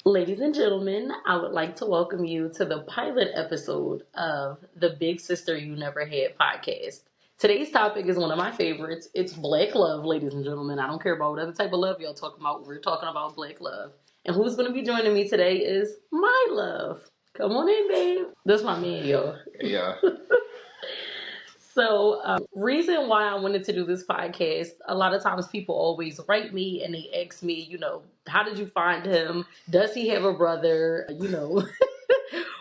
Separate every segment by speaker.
Speaker 1: Ladies and gentlemen, I would like to welcome you to the pilot episode of the Big Sister You Never Had podcast. Today's topic is one of my favorites. It's black love, ladies and gentlemen. I don't care about whatever type of love y'all talking about. We're talking about black love. And who's going to be joining me today is my love. Come on in, babe. That's my man, y'all.
Speaker 2: Yeah.
Speaker 1: So, reason why I wanted to do this podcast, a lot of times people always write me and they ask me, how did you find him? Does he have a brother?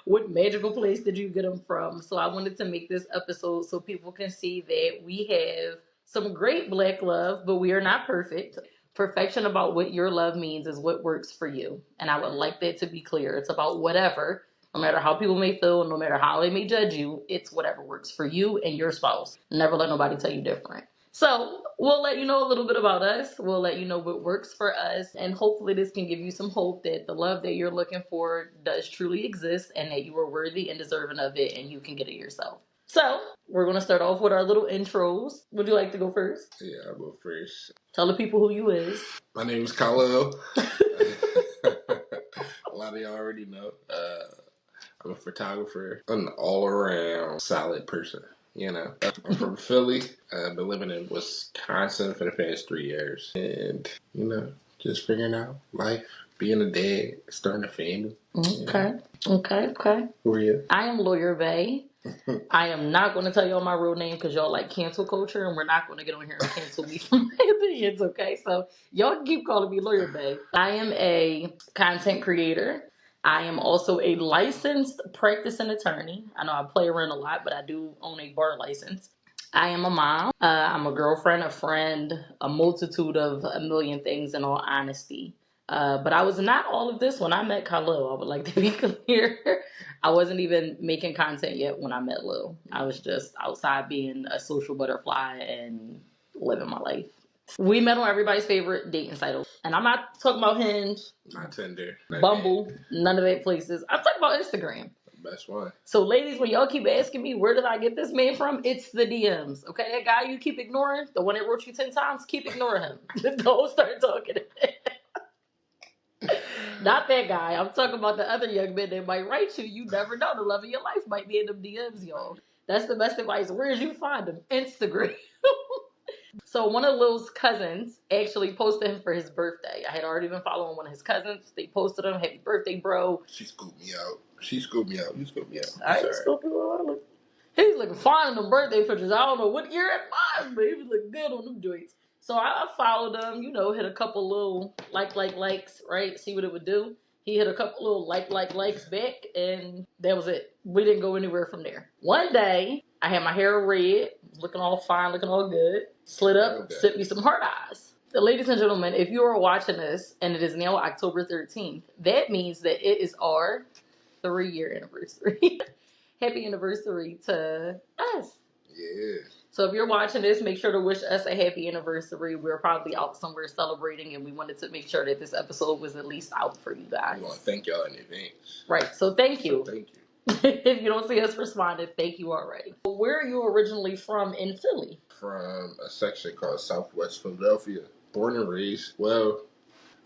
Speaker 1: What magical place did you get him from? So I wanted to make this episode so people can see that we have some great black love, but we are not perfect. Perfection about what your love means is what works for you. And I would like that to be clear. It's about whatever. No matter how people may feel, no matter how they may judge you, it's whatever works for you and your spouse. Never let nobody tell you different. So we'll let you know a little bit about us. We'll let you know what works for us. And hopefully this can give you some hope that the love that you're looking for does truly exist and that you are worthy and deserving of it and you can get it yourself. So we're going to start off with our little intros. Would you like to go first?
Speaker 2: Yeah, I'll go first.
Speaker 1: Tell the people who you is.
Speaker 2: My name is Khalil. A lot of y'all already know. I'm a photographer. I'm an all-around solid person. I'm from Philly. I've been living in Wisconsin for the past 3 years. And, just figuring out life, being a dad, starting a family.
Speaker 1: Okay.
Speaker 2: Who are you?
Speaker 1: I am Lawyer Bay. I am not going to tell y'all my real name because y'all like cancel culture and we're not going to get on here and cancel me for my opinions, okay? So y'all can keep calling me Lawyer Bay. I am a content creator. I am also a licensed practicing attorney. I know I play around a lot, but I do own a bar license. I am a mom. I'm a girlfriend, a friend, a multitude of a million things in all honesty. But I was not all of this when I met Khalil. I would like to be clear. I wasn't even making content yet when I met Lil. I was just outside being a social butterfly and living my life. We met on everybody's favorite dating site. And I'm not talking about Hinge,
Speaker 2: Not Tinder.
Speaker 1: Bumble, none of that places. I'm talking about Instagram.
Speaker 2: Best one.
Speaker 1: So ladies, when y'all keep asking me, where did I get this man from? It's the DMs. Okay, that guy you keep ignoring, the one that wrote you 10 times, keep ignoring him. Don't start talking to him. Not that guy. I'm talking about the other young men that might write you. You never know. The love of your life might be in them DMs, y'all. That's the best advice. Where did you find him? Instagram. So one of Lil's cousins actually posted him for his birthday. I had already been following one of his cousins. They posted him, happy birthday, bro.
Speaker 2: She scooped me out. You scooped me out.
Speaker 1: I ain't scooped you out. He's looking fine in the birthday pictures. I don't know what year it was, but he was looking good on them joints. So I followed him, hit a couple little likes, right? See what it would do. He hit a couple little likes back, and that was it. We didn't go anywhere from there. One day, I had my hair red, looking all fine, looking all good. Slid up, sent me some heart eyes. Ladies and gentlemen, if you are watching this, and it is now October 13th, that means that it is our 3-year anniversary. Happy anniversary to us.
Speaker 2: Yeah.
Speaker 1: So if you're watching this, make sure to wish us a happy anniversary. We're probably out somewhere celebrating, and we wanted to make sure that this episode was at least out for you guys.
Speaker 2: I want to thank y'all in advance.
Speaker 1: Right. So thank you.
Speaker 2: Thank you.
Speaker 1: If you don't see us responding, thank you already. Where are you originally from in Philly?
Speaker 2: From a section called Southwest Philadelphia. Born and raised. Well,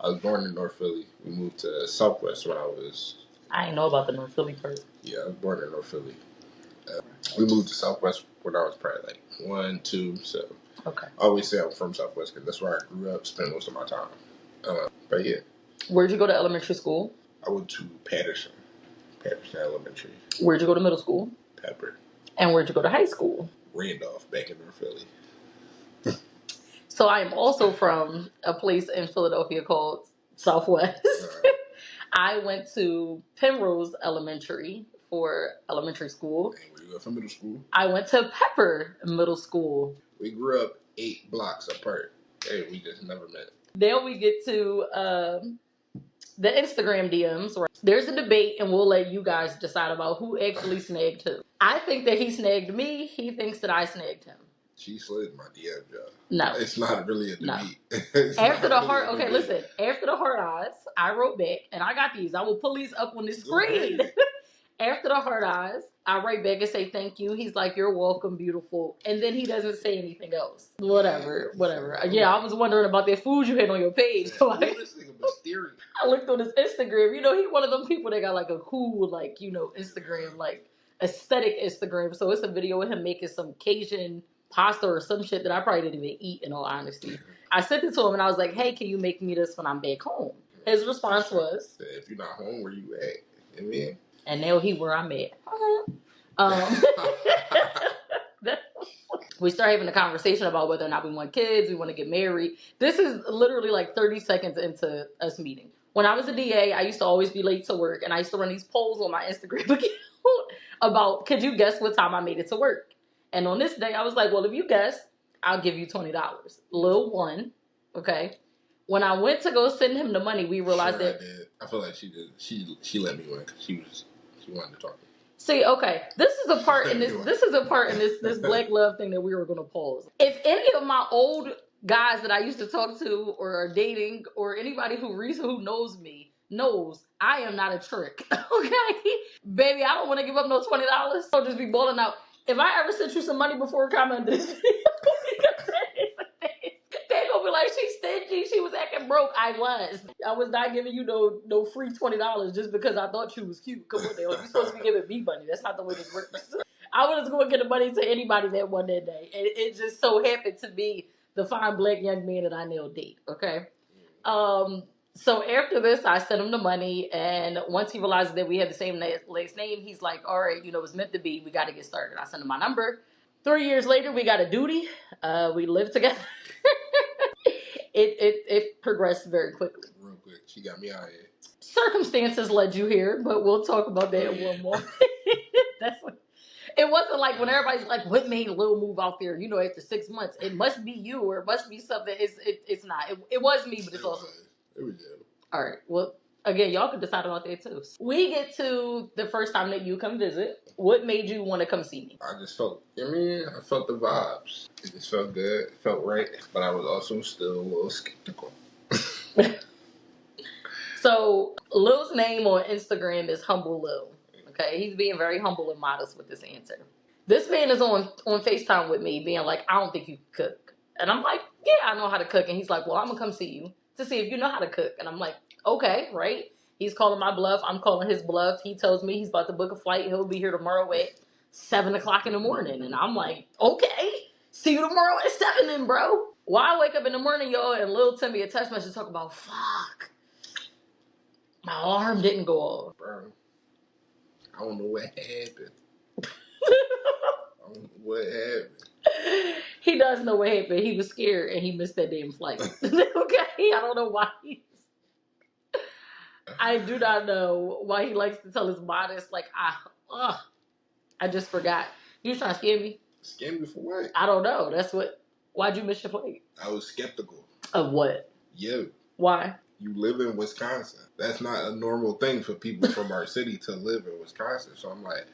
Speaker 2: I was born in North Philly. We moved to Southwest when
Speaker 1: I didn't know about the North Philly part.
Speaker 2: Yeah, I was born in North Philly. We moved to Southwest when I was probably like 1, 2, so.
Speaker 1: Okay.
Speaker 2: I always say I'm from Southwest because that's where I grew up, spent most of my time. But yeah.
Speaker 1: Where'd you go to elementary school?
Speaker 2: I went to Patterson Elementary.
Speaker 1: Where'd you go to middle school?
Speaker 2: Pepper.
Speaker 1: And where'd you go to high school?
Speaker 2: Randolph, back in North Philly.
Speaker 1: So I am also from a place in Philadelphia called Southwest. I went to Penrose Elementary for elementary school.
Speaker 2: And where you go for middle school?
Speaker 1: I went to Pepper Middle School.
Speaker 2: We grew up 8 blocks apart. Hey, we just never met.
Speaker 1: Then we get to the Instagram DMs. Right? There's a debate, and we'll let you guys decide about who actually snagged who. I think that he snagged me. He thinks that I snagged him.
Speaker 2: She slid my DM job.
Speaker 1: No.
Speaker 2: It's not really a debate.
Speaker 1: No. After the heart, okay, listen. After the heart eyes, I wrote back, and I got these. I will pull these up on the screen. After the heart eyes, I write back and say thank you. He's like, you're welcome, beautiful. And then he doesn't say anything else. Whatever. Yeah, I was wondering about that food you had on your page. So I looked on his Instagram. You know, he one of them people that got like a cool, like, you know, Instagram, like aesthetic Instagram. So it's a video of him making some Cajun pasta or some shit that I probably didn't even eat, in all honesty. I sent it to him and I was like, hey, can you make me this when I'm back home? His response was,
Speaker 2: if you're not home, where you at? And then,
Speaker 1: and now he where I'm at. Um, we start having a conversation about whether or not we want kids, we want to get married. This is literally like 30 seconds into us meeting. When I was a DA, I used to always be late to work, and I used to run these polls on my Instagram account about, could you guess what time I made it to work? And on this day, I was like, well, if you guess, I'll give you $20. Lil one, okay? When I went to go send him the money, we realized that...
Speaker 2: I feel like she did. She let me win because she wanted to talk to me.
Speaker 1: See, okay, this is a part in this. This is a part in this Black Love thing that we were going to pause. If any of my old guys that I used to talk to or are dating, or anybody who knows me knows I am not a trick. Okay, baby, I don't want to give up no $20. I'll just be balling out. If I ever sent you some money before comment this video, they gonna be like, she's stingy, she was acting broke. I was not giving you no free $20 just because I thought you was cute. Come on, you're supposed to be giving me money. That's not the way this works. I was going to get the money to anybody that won that day, and it just so happened to be the fine black young man that I now date. Okay, so after this, I sent him the money, and once he realized that we had the same last name, he's like, all right, you know, it's meant to be. We got to get started. I sent him my number. 3 years later, we got a duty. We lived together. It progressed very quickly.
Speaker 2: Real quick, she got me out here.
Speaker 1: Circumstances led you here, but we'll talk about that in one more. That's what, it wasn't like when everybody's like, what made Lil move out there? You know, after 6 months, it must be you, or it must be something. It's not. It was me, but it's also.
Speaker 2: It was you.
Speaker 1: All right. Well, again, y'all could decide about that too. We get to the first time that you come visit. What made you want to come see me?
Speaker 2: I just felt. I felt the vibes. It just felt good. It felt right, but I was also still a little skeptical.
Speaker 1: So Lil's name on Instagram is Humble Lil. Okay, he's being very humble and modest with this answer. This man is on FaceTime with me, being like, I don't think you can cook. And I'm like, yeah, I know how to cook. And he's like, well, I'm gonna come see you to see if you know how to cook. And I'm like, okay, right. He's calling my bluff. I'm calling his bluff. He tells me he's about to book a flight. He'll be here tomorrow at 7 o'clock in the morning. And I'm like, okay, see you tomorrow at 7 then, bro. Well, I wake up in the morning, y'all, and Lil sent me a text message talking about, fuck, my alarm didn't go off.
Speaker 2: Bro, I don't know what happened. I don't know what happened.
Speaker 1: He does know what happened. He was scared and he missed that damn flight. Okay? I don't know why I do not know why he likes to tell his modest, like, I just forgot. You was trying to scare me?
Speaker 2: Scare me for what?
Speaker 1: I don't know. Why'd you miss your flight?
Speaker 2: I was skeptical.
Speaker 1: Of what?
Speaker 2: You.
Speaker 1: Why?
Speaker 2: You live in Wisconsin. That's not a normal thing for people from our city to live in Wisconsin. So I'm like,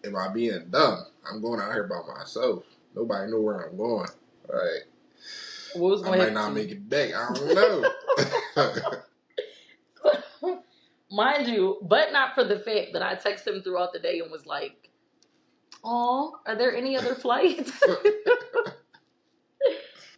Speaker 2: am I being dumb? I'm going out here by myself. Nobody know where I'm going. Like, I might not make it back. I don't know.
Speaker 1: Mind you, but not for the fact that I texted him throughout the day and was like, "Oh, are there any other flights?"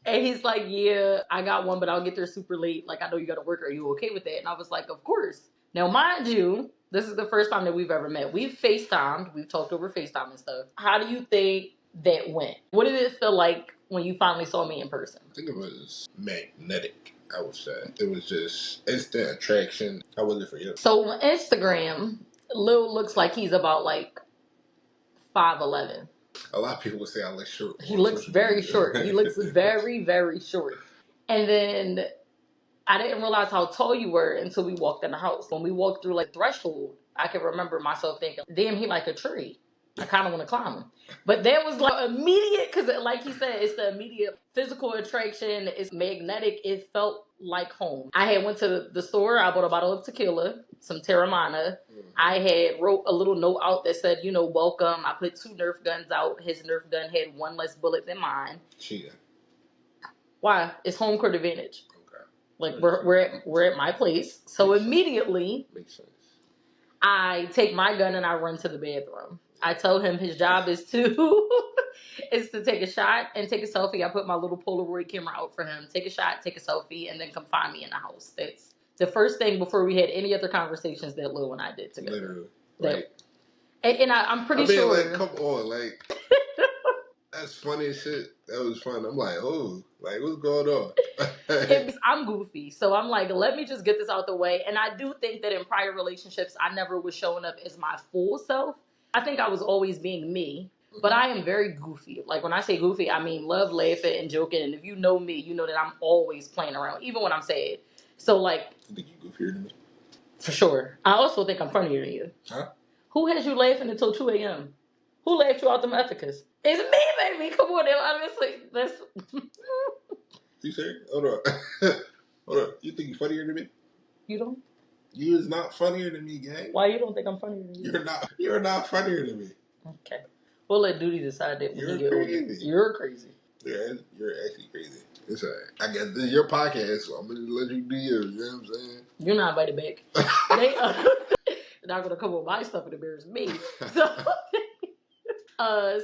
Speaker 1: And he's like, "Yeah, I got one, but I'll get there super late. Like, I know you got to work. Are you okay with that?" And I was like, "Of course." Now, mind you, this is the first time that we've ever met. We've FaceTimed. We've talked over FaceTime and stuff. How do you think that went? What did it feel like when you finally saw me in person?
Speaker 2: I think it was magnetic, I would say. It was just instant attraction. How was it for you?
Speaker 1: So on Instagram, Lil looks like he's about like 5'11".
Speaker 2: A lot of people would say I look short.
Speaker 1: He looks very short. He looks very, very short. And then I didn't realize how tall you were until we walked in the house. When we walked through like threshold, I can remember myself thinking, damn, he like a tree. I kind of want to climb him. But that was like immediate, because like he said, it's the immediate physical attraction. It's magnetic. It felt like home. I had went to the store. I bought a bottle of tequila, some Terramana. I had wrote a little note out that said, you know, welcome. I put 2 Nerf guns out. His Nerf gun had 1 less bullet than mine.
Speaker 2: Cheating.
Speaker 1: Why? It's home court advantage.
Speaker 2: Okay.
Speaker 1: Like we're at my place. So immediately,
Speaker 2: makes sense.
Speaker 1: I take my gun and I run to the bathroom. I tell him his job is to is to take a shot and take a selfie. I put my little Polaroid camera out for him. Take a shot, take a selfie, and then come find me in the house. That's the first thing before we had any other conversations that Lil and I did together.
Speaker 2: Literally.
Speaker 1: That,
Speaker 2: Like,
Speaker 1: and I'm pretty
Speaker 2: I mean,
Speaker 1: sure.
Speaker 2: like, come on, like, that's funny as shit. That was fun. I'm like, oh, like, what's going on?
Speaker 1: I'm goofy, so I'm like, let me just get this out the way. And I do think that in prior relationships, I never was showing up as my full self. I think I was always being me, but I am very goofy. Like when I say goofy, I mean love laughing and joking. And if you know me, you know that I'm always playing around, even when I'm sad. So like,
Speaker 2: You think you goofier than me?
Speaker 1: for sure. I also think I'm funnier than you.
Speaker 2: Huh?
Speaker 1: Who has you laughing until 2 a.m.? Who laughed you out them ethicas? It's me, baby. Come on, now. Honestly, that's.
Speaker 2: You serious? Hold on. Hold on. You think you're funnier than me?
Speaker 1: You don't?
Speaker 2: You is not funnier than me, gang.
Speaker 1: Why you don't think I'm funnier than you?
Speaker 2: You're not funnier than me.
Speaker 1: Okay. We'll let Duty decide that when
Speaker 2: You're
Speaker 1: you get
Speaker 2: crazy.
Speaker 1: older. You're crazy.
Speaker 2: You're actually crazy. It's alright. I guess this is your podcast, so I'm gonna let you do yours. You know what I'm saying?
Speaker 1: You're not invited back. They not gonna come with my stuff and embarrass me.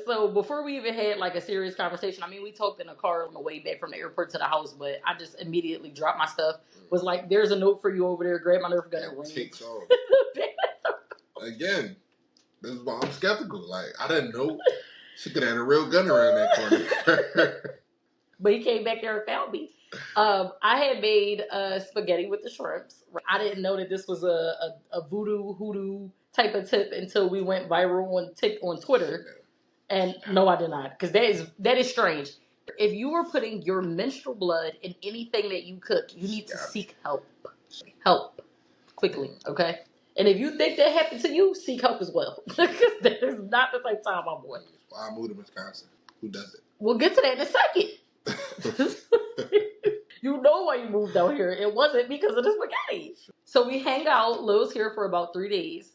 Speaker 1: So before we even had like a serious conversation, I mean, we talked in a car on the way back from the airport to the house, but I just immediately dropped my stuff. Was like, "There's a note for you over there. Grab my Nerf gun and run."
Speaker 2: Takes off. Again, this is why I'm skeptical. Like, I didn't know she could have had a real gun around that corner.
Speaker 1: But he came back there and found me. I had made spaghetti with the shrimps. I didn't know that this was a voodoo hoodoo type of tip until we went viral on Twitter. And no, I did not, because that is strange. If you are putting your menstrual blood in anything that you cook, you need to seek help. Help quickly, okay? And if you think that happened to you, seek help as well, because that is not the same time, my boy.
Speaker 2: Why I moved to Wisconsin? Who does it?
Speaker 1: We'll get to that in a second. You know why you moved out here. It wasn't because of the spaghetti. So we hang out. Lil's here for about 3 days.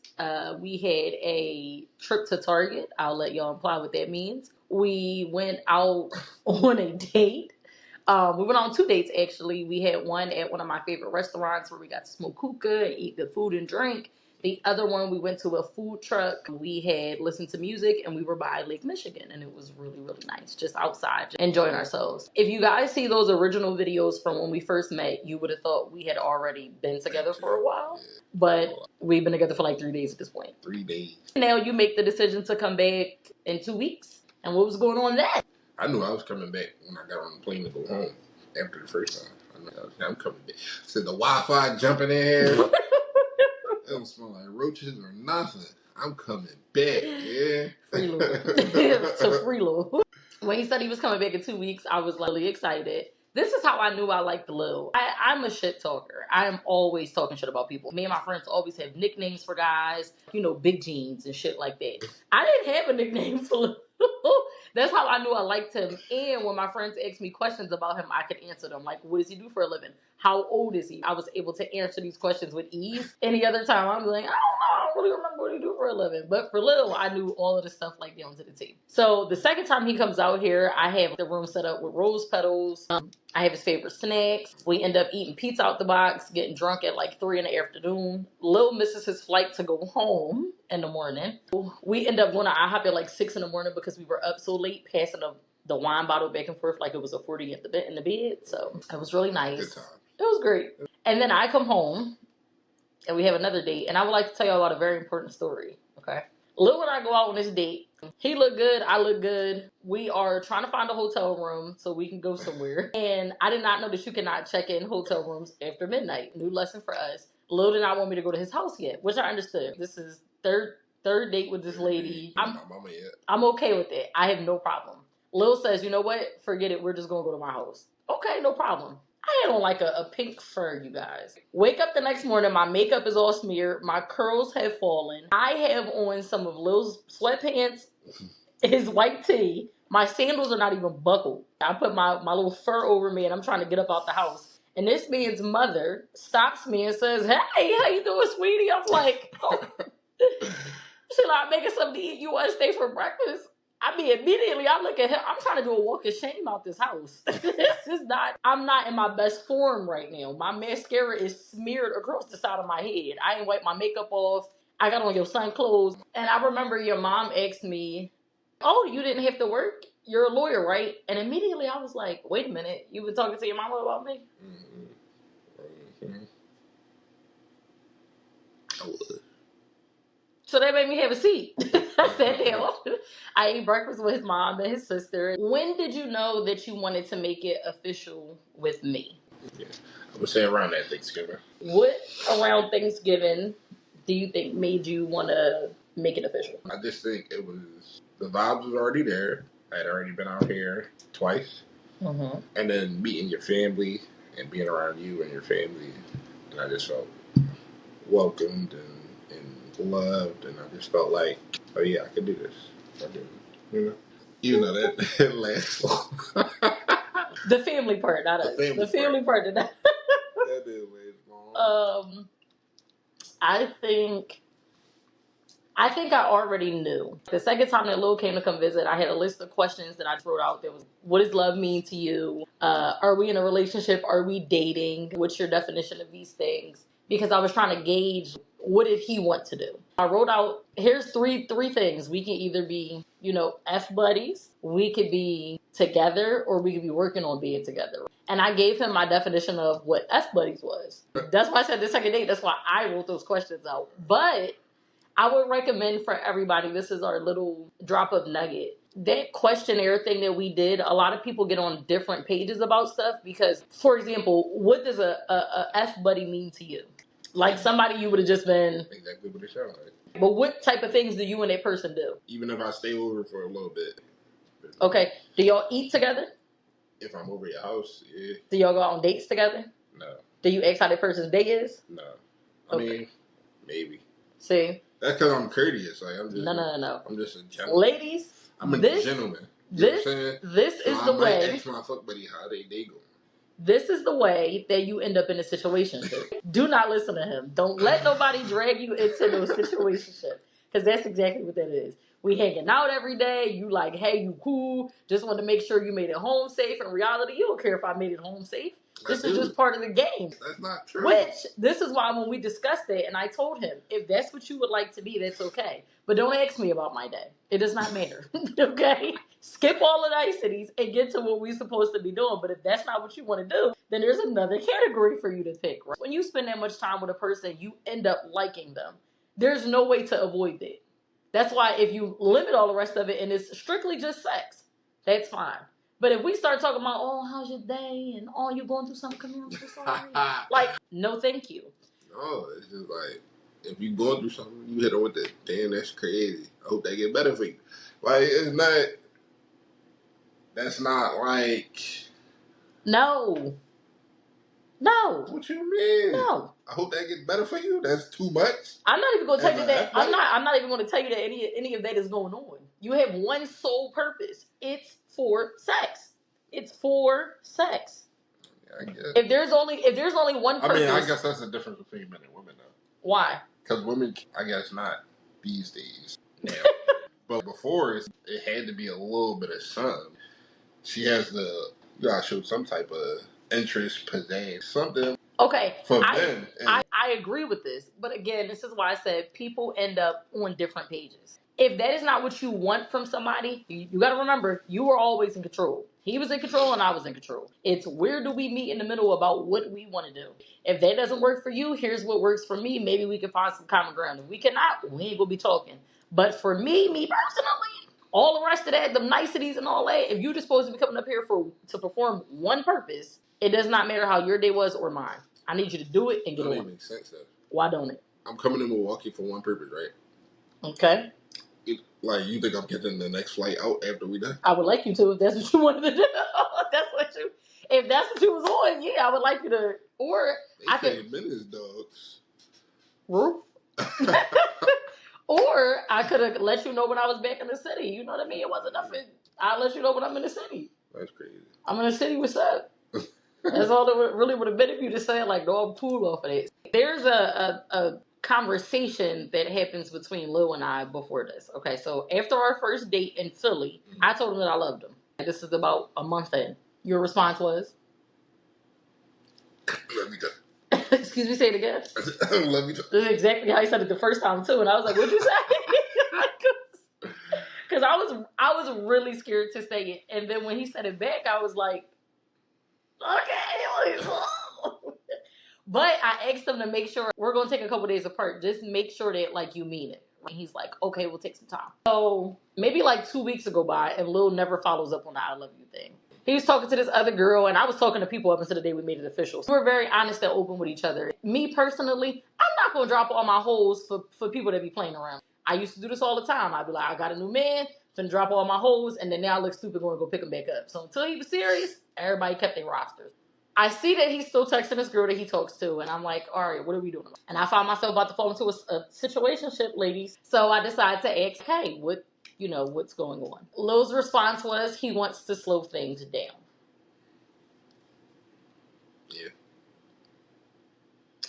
Speaker 1: We had a trip to Target. I'll let y'all imply what that means. We went out on a date. We went on 2 dates, actually. We had one at one of my favorite restaurants where we got to smoke hookah and eat good food and drink. The other one, we went to a food truck. We had listened to music, and we were by Lake Michigan, and it was really, really nice, just outside, enjoying ourselves. If you guys see those original videos from when we first met, you would have thought we had already been together for a while, but we've been together for like 3 days at this point.
Speaker 2: 3 days.
Speaker 1: Now you make the decision to come back in 2 weeks, and what was going on then?
Speaker 2: I knew I was coming back when I got on the plane to go home after the first time. I knew I'm coming back. So the Wi-Fi jumping in here. It don't smell like roaches or nothing. I'm coming back, yeah.
Speaker 1: Freelo. To Freelo. When he said he was coming back in 2 weeks, I was like, really excited. This is how I knew I liked Lil. I'm a shit talker. I am always talking shit about people. Me and my friends always have nicknames for guys, big jeans and shit like that. I didn't have a nickname for Lil. That's how I knew I liked him. And when my friends asked me questions about him, I could answer them. Like, what does he do for a living? How old is he? I was able to answer these questions with ease. Any other time, I'm like, I don't know. I don't really remember what he do for a living. But for Lil, I knew all of the stuff like down to the T. So the second time he comes out here, I have the room set up with rose petals. I have his favorite snacks. We end up eating pizza out the box, getting drunk at like 3 in the afternoon. Lil misses his flight to go home in the morning. We end up going to IHOP at like 6 in the morning because we were up so late, passing the wine bottle back and forth like it was a 40 in the bed. So it was really nice.
Speaker 2: Good time.
Speaker 1: It was great. And then I come home and we have another date. And I would like to tell y'all about a very important story. Okay. Lil and I go out on this date. He look good. I look good. We are trying to find a hotel room so we can go somewhere. And I did not know that you cannot check in hotel rooms after midnight. New lesson for us. Lil did not want me to go to his house yet, which I understood. This is third date with this lady. I'm okay with it. I have no problem. Lil says, you know what? Forget it. We're just going to go to my house. Okay, no problem. I had on like a pink fur, you guys. Wake up the next morning, my makeup is all smeared, my curls have fallen. I have on some of Lil's sweatpants, his white tee. My sandals are not even buckled. I put my little fur over me and I'm trying to get up out the house. And this man's mother stops me and says, hey, how you doing, sweetie? I'm like, oh. She's like, making something to eat. You want to stay for breakfast? I mean, immediately I look at him. I'm trying to do a walk of shame out this house. I'm not in my best form right now. My mascara is smeared across the side of my head. I ain't wiped my makeup off. I got on your son clothes. And I remember your mom asked me, oh, you didn't have to work? You're a lawyer, right? And immediately I was like, wait a minute, you been talking to your mama about me?
Speaker 2: Mm-hmm. Mm-hmm. I would.
Speaker 1: So that made me have a seat. I sat down. I ate breakfast with his mom and his sister. When did you know that you wanted to make it official with me?
Speaker 2: Yeah. I would say around that Thanksgiving.
Speaker 1: What around Thanksgiving do you think made you want to make it official?
Speaker 2: I just think it was the vibes was already there. I had already been out here twice,
Speaker 1: Mm-hmm.
Speaker 2: and then meeting your family and being around you and your family, and I just felt welcomed and loved, and I just felt like, oh yeah, I can do this. I can, you know. Even though that lasts long.
Speaker 1: The family part, not us. The family part did not.
Speaker 2: That didn't last long.
Speaker 1: I think I already knew. The second time that Lil came to come visit, I had a list of questions that I wrote out. There was, what does love mean to you? Are we in a relationship? Are we dating? What's your definition of these things? Because I was trying to gauge, what did he want to do? I wrote out, here's three things. We can either be, F buddies, we could be together, or we could be working on being together. And I gave him my definition of what F buddies was. That's why I said the second date. That's why I wrote those questions out. But I would recommend for everybody, this is our little drop of nugget. That questionnaire thing that we did, a lot of people get on different pages about stuff because, for example, what does a F buddy mean to you? Like somebody you would have just been.
Speaker 2: Exactly what it sounds like.
Speaker 1: But what type of things do you and that person do?
Speaker 2: Even if I stay over for a little bit.
Speaker 1: Okay. Do y'all eat together?
Speaker 2: If I'm over your house, yeah.
Speaker 1: Do y'all go on dates together?
Speaker 2: No.
Speaker 1: Do you ask how that person's day is?
Speaker 2: No. I mean, maybe.
Speaker 1: See?
Speaker 2: That's because I'm courteous. Like I'm just
Speaker 1: No.
Speaker 2: I'm just a gentleman.
Speaker 1: Ladies,
Speaker 2: I'm a gentleman.
Speaker 1: This is the way.
Speaker 2: I might ask my fuck buddy how they go.
Speaker 1: This is the way that you end up in a situationship. Do not listen to him. Don't let nobody drag you into no situationship. Because that's exactly what that is. We hanging out every day. You like, hey, you cool. Just want to make sure you made it home safe. In reality, you don't care if I made it home safe. This is just part of the game.
Speaker 2: That's not true.
Speaker 1: Which, this is why when we discussed it, and I told him, if that's what you would like to be, that's okay. But don't ask me about my day. It does not matter. Okay? Skip all the niceties and get to what we're supposed to be doing. But if that's not what you want to do, then there's another category for you to pick. Right? When you spend that much time with a person, you end up liking them. There's no way to avoid that. That's why if you limit all the rest of it and it's strictly just sex, that's fine. But if we start talking about, oh, how's your day? And, oh, you're going through something, come here, I'm so sorry. Like, no, thank you.
Speaker 2: No, it's just like, if you're going through something, you hit her with the, damn, that's crazy. I hope they get better for you. Like, that's not like.
Speaker 1: No.
Speaker 2: What you mean?
Speaker 1: No.
Speaker 2: I hope that gets better for you? That's too much?
Speaker 1: I'm not even going to tell you that. I'm not even going to tell you that any of that is going on. You have one sole purpose. It's for sex. It's for sex.
Speaker 2: Yeah, I guess.
Speaker 1: If there's only one purpose.
Speaker 2: I mean, I guess that's the difference between men and women, though.
Speaker 1: Why?
Speaker 2: Because women, I guess not these days now. But before, it had to be a little bit of something. She has you gotta show some type of interest, pizzazz, something.
Speaker 1: Okay,
Speaker 2: For men.
Speaker 1: I agree with this. But again, this is why I said people end up on different pages. If that is not what you want from somebody, you got to remember, you were always in control. He was in control and I was in control. It's where do we meet in the middle about what we want to do. If that doesn't work for you, here's what works for me. Maybe we can find some common ground. If we cannot, we ain't going to be talking. But for me personally, all the rest of that, the niceties and all that, if you're just supposed to be coming up here to perform one purpose, it does not matter how your day was or mine. I need you to do it and get on.
Speaker 2: That makes sense, though.
Speaker 1: Why don't it?
Speaker 2: I'm coming to Milwaukee for one purpose, right?
Speaker 1: Okay.
Speaker 2: Like, you think I'm getting the next flight out after we done?
Speaker 1: I would like you to if that's what you wanted to do. If that's what you was on, yeah, I would like you to. Or I could.
Speaker 2: Minutes, dogs.
Speaker 1: Roof. Or I could have let you know when I was back in the city. You know what I mean? It wasn't nothing. I'll let you know when I'm in the city.
Speaker 2: That's crazy.
Speaker 1: I'm in the city. What's up? That's all that really would have been if you just said like, no, I'm cool off of this. There's a conversation that happens between Lil and I before this. Okay, so after our first date in Philly, I told him that I loved him. This is about a month in. Your response was?
Speaker 2: Let me go.
Speaker 1: Excuse me, say it again.
Speaker 2: I love you.
Speaker 1: This is exactly how he said it the first time too, and I was like, "What'd you say?" Because I was really scared to say it, and then when he said it back, I was like, "Okay." But I asked him to make sure we're gonna take a couple days apart. Just make sure that like you mean it. And he's like, "Okay, we'll take some time." So maybe like 2 weeks go by, and Lil never follows up on the "I love you" thing. He was talking to this other girl, and I was talking to people up until the day we made it official. So we were very honest and open with each other. Me personally, I'm not gonna drop all my hoes for people that be playing around. I used to do this all the time. I'd be like, I got a new man, finna drop all my hoes, and then now I look stupid going to go pick him back up. So until he was serious, everybody kept their rosters. I see that he's still texting this girl that he talks to, and I'm like, all right, what are we doing? And I found myself about to fall into a situationship, ladies. So I decided to ask, hey, what's going on? Lil's response was he wants to slow things down.
Speaker 2: Yeah.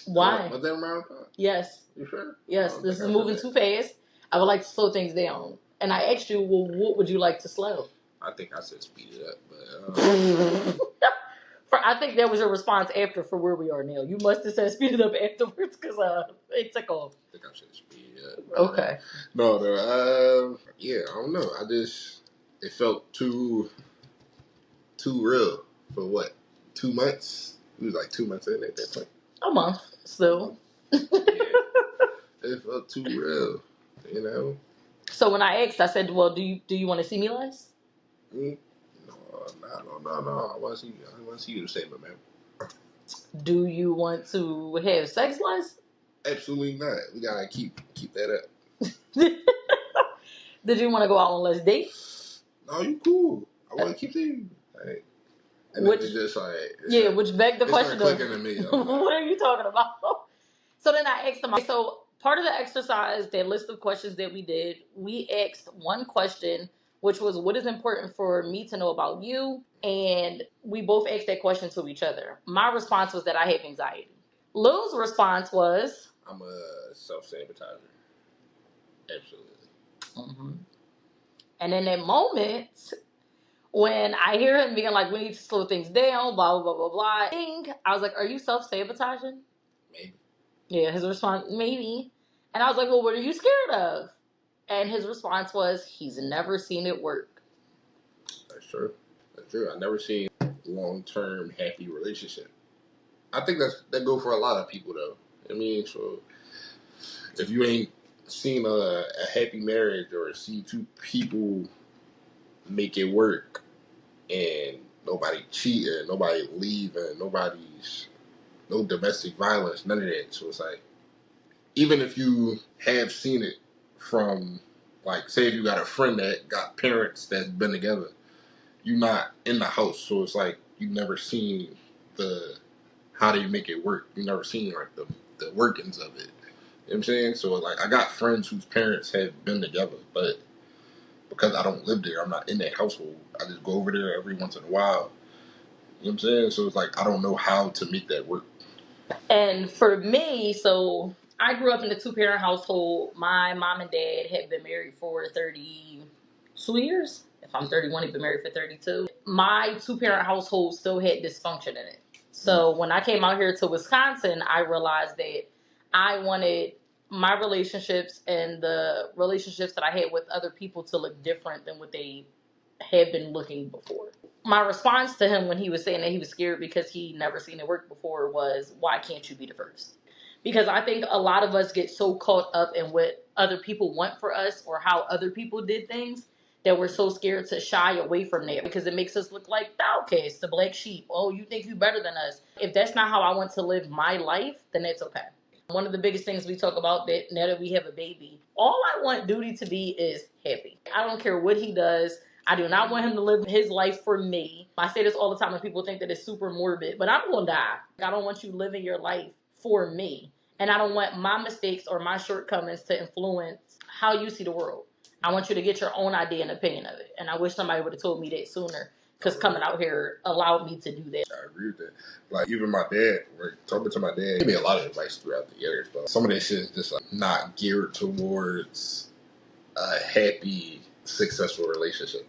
Speaker 1: Why?
Speaker 2: Was that around?
Speaker 1: Yes.
Speaker 2: You sure?
Speaker 1: Yes, this is moving too fast. I would like to slow things down. And I asked you, well, what would you like to slow?
Speaker 2: I think I said speed it up, but...
Speaker 1: I think that was your response after for where we are now. You must have said speed it up afterwards because it took off.
Speaker 2: I think I said speed it up.
Speaker 1: Okay.
Speaker 2: No, yeah, I don't know. It felt too real for what? 2 months? It was like 2 months in at that point.
Speaker 1: A month, still.
Speaker 2: Yeah. It felt too real, you know?
Speaker 1: So when I asked, I said, well, do you want to see me less?
Speaker 2: No. I want to see you the same amount.
Speaker 1: Do you want to have sex less?
Speaker 2: Absolutely not. We gotta keep that up.
Speaker 1: Did you want to go out on less dates?
Speaker 2: No, you cool. I want to keep seeing you. Like, and
Speaker 1: which
Speaker 2: just like
Speaker 1: which begged the question of
Speaker 2: to me,
Speaker 1: what are you talking about? So then I asked him. So part of the exercise, that list of questions that we did, we asked one question, which was, what is important for me to know about you? And we both asked that question to each other. My response was that I have anxiety. Lil's response was,
Speaker 2: I'm a self-sabotager. Absolutely.
Speaker 1: Mm-hmm. And in that moment, when I hear him being like, we need to slow things down, blah, blah, blah, blah, blah, I was like, are you self-sabotaging?
Speaker 2: Maybe.
Speaker 1: Yeah, his response, maybe. And I was like, well, what are you scared of? And his response was, he's never seen it work.
Speaker 2: That's true. I've never seen long-term happy relationship. I think that go for a lot of people, though. I mean, so if you ain't seen a happy marriage or see two people make it work and nobody cheating, nobody leaving, no domestic violence, none of that. So it's like, even if you have seen it from, like, say if you got a friend that got parents that's been together, you're not in the house, so it's like you've never seen how do you make it work. You've never seen like the workings of it. You know what I'm saying? So like I got friends whose parents have been together, but because I don't live there, I'm not in that household. I just go over there every once in a while. You know what I'm saying? So it's like I don't know how to make that work.
Speaker 1: And for me, so I grew up in a 2-parent household. My mom and dad had been married for 32 years. If I'm 31, he'd been married for 32. My 2-parent household still had dysfunction in it. So when I came out here to Wisconsin, I realized that I wanted my relationships and the relationships that I had with other people to look different than what they had been looking before. My response to him when he was saying that he was scared because he never seen it work before was, why can't you be the first? Because I think a lot of us get so caught up in what other people want for us or how other people did things that we're so scared to shy away from that because it makes us look like the outcast, the black sheep. Oh, you think you better than us. If that's not how I want to live my life, then that's okay. One of the biggest things we talk about that now that we have a baby, all I want Duty to be is happy. I don't care what he does. I do not want him to live his life for me. I say this all the time and people think that it's super morbid, but I'm going to die. I don't want you living your life for me. And I don't want my mistakes or my shortcomings to influence how you see the world. I want you to get your own idea and opinion of it. And I wish somebody would have told me that sooner because coming out here allowed me to do that.
Speaker 2: I agree with that. Like, even my dad, talking to my dad, he gave me a lot of advice throughout the years, but some of that shit is just like not geared towards a happy, successful relationship.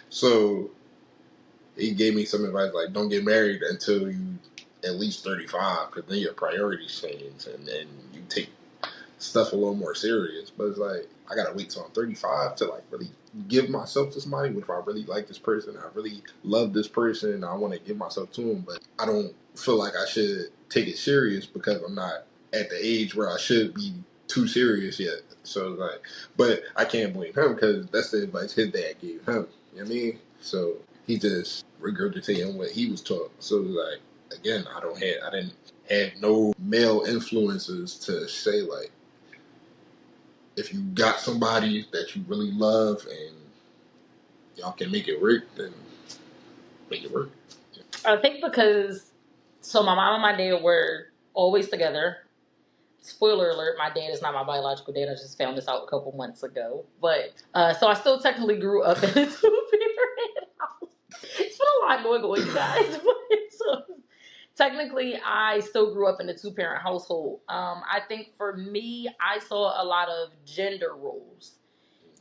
Speaker 2: So he gave me some advice like, don't get married until you at least 35, because then your priorities change, and then you take stuff a little more serious. But it's like, I gotta wait till I'm 35 to like really give myself to somebody. If I really like this person, I really love this person, I want to give myself to them, but I don't feel like I should take it serious because I'm not at the age where I should be too serious yet. So like, but I can't blame him because that's the advice his dad gave him. You know what I mean? So he just regurgitating what he was taught. So like, again, I didn't have no male influences to say like, if you got somebody that you really love and y'all can make it work, then make it work.
Speaker 1: I think because, so my mom and my dad were always together. Spoiler alert, my dad is not my biological dad. I just found this out a couple months ago. But, so I still technically grew up in a two-parent house. It's been a lot going on, you guys. But, so, technically, I still grew up in a two-parent household. I think for me, I saw a lot of gender roles.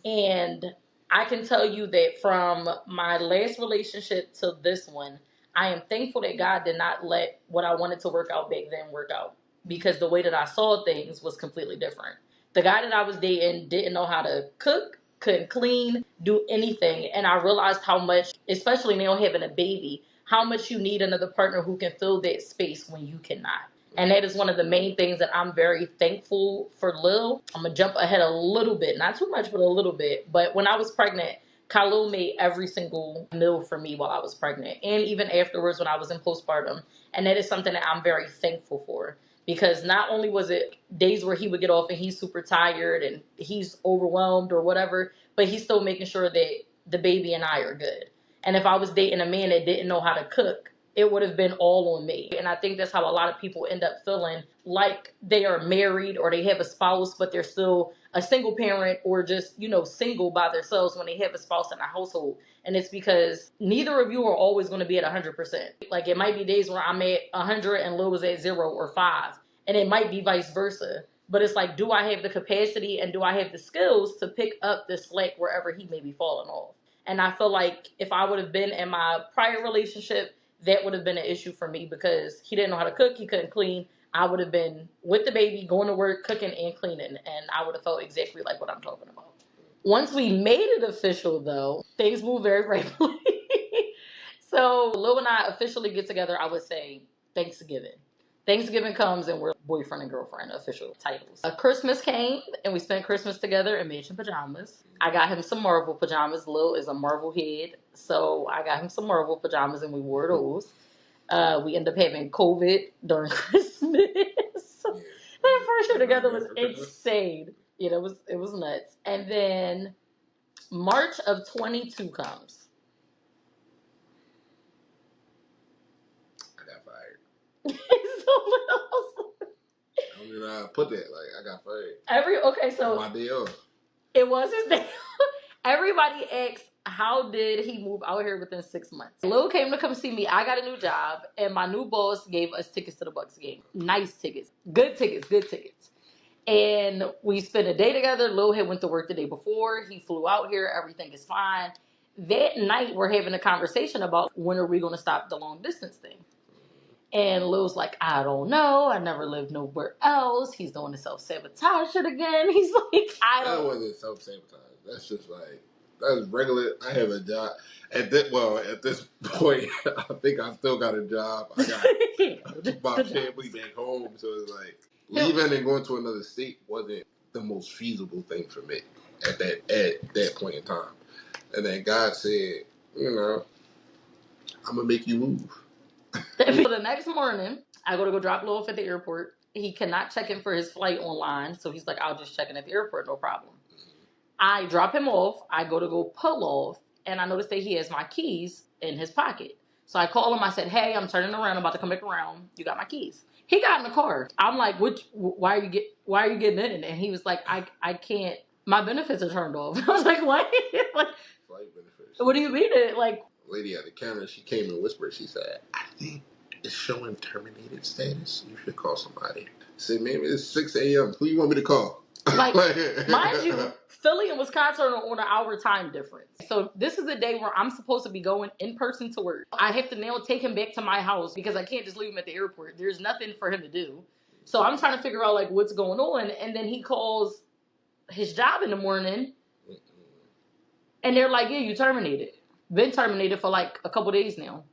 Speaker 1: And I can tell you that from my last relationship to this one, I am thankful that God did not let what I wanted to work out back then work out, because the way that I saw things was completely different. The guy that I was dating didn't know how to cook, couldn't clean, do anything. And I realized how much, especially now having a baby, how much you need another partner who can fill that space when you cannot. And that is one of the main things that I'm very thankful for Lil. I'm going to jump ahead a little bit. Not too much, but a little bit. But when I was pregnant, Khalil made every single meal for me while I was pregnant. And even afterwards when I was in postpartum. And that is something that I'm very thankful for. Because not only was it days where he would get off and he's super tired and he's overwhelmed or whatever, but he's still making sure that the baby and I are good. And if I was dating a man that didn't know how to cook, it would have been all on me. And I think that's how a lot of people end up feeling, like they are married or they have a spouse, but they're still a single parent or just, single by themselves when they have a spouse in a household. And it's because neither of you are always going to be at 100%. Like, it might be days where I'm at 100 and Lil was at 0 or 5. And it might be vice versa. But it's like, do I have the capacity and do I have the skills to pick up the slack wherever he may be falling off? And I feel like if I would have been in my prior relationship, that would have been an issue for me because he didn't know how to cook. He couldn't clean. I would have been with the baby, going to work, cooking and cleaning. And I would have felt exactly like what I'm talking about. Once we made it official, though, things moved very rapidly. So Lil and I officially get together, I would say, Thanksgiving. Thanksgiving comes and we're boyfriend and girlfriend, official titles. Christmas came and we spent Christmas together in matching pajamas. I got him some Marvel pajamas. Lil is a Marvel head, so I got him some Marvel pajamas and we wore those. We ended up having COVID during Christmas. That first year together was insane. It was nuts. And then March of 22 comes.
Speaker 2: I don't know how to put that. Like, I got fired.
Speaker 1: So
Speaker 2: my day off.
Speaker 1: It was his day. Everybody asked, how did he move out here within 6 months? Lil came to come see me. I got a new job, and my new boss gave us tickets to the Bucks game. Nice tickets. Good tickets. And we spent a day together. Lil had went to work the day before. He flew out here. Everything is fine. That night, we're having a conversation about when are we going to stop the long distance thing. And Lil's like, I don't know. I never lived nowhere else. He's doing the self-sabotage shit again. He's like,
Speaker 2: That wasn't self-sabotage. That's just like, that's regular. I have a job. At this point, I think I still got a job. I got my family back home. So it's like, leaving and going to another state wasn't the most feasible thing for me at that point in time. And then God said, I'm going to make you move.
Speaker 1: The next morning, I go drop Lil off at the airport. He cannot check in for his flight online. So he's like, I'll just check in at the airport, no problem. I drop him off. I go pull off. And I notice that he has my keys in his pocket. So I call him. I said, hey, I'm turning around. I'm about to come back around. You got my keys. He got in the car. I'm like, why are you getting in? And he was like, I can't. My benefits are turned off. I was like, what? Like,
Speaker 2: flight benefits.
Speaker 1: What do you mean? Like,
Speaker 2: lady at the counter, she came and whispered. She said, I think it's showing terminated status. You should call somebody. Say, maybe it's 6 a.m. Who you want me to call?
Speaker 1: Like, mind you, Philly and Wisconsin are on an hour time difference. So this is the day where I'm supposed to be going in person to work. I have to now take him back to my house because I can't just leave him at the airport. There's nothing for him to do. So I'm trying to figure out like what's going on. And then he calls his job in the morning and they're like, yeah, you terminated. Been terminated for like a couple days now.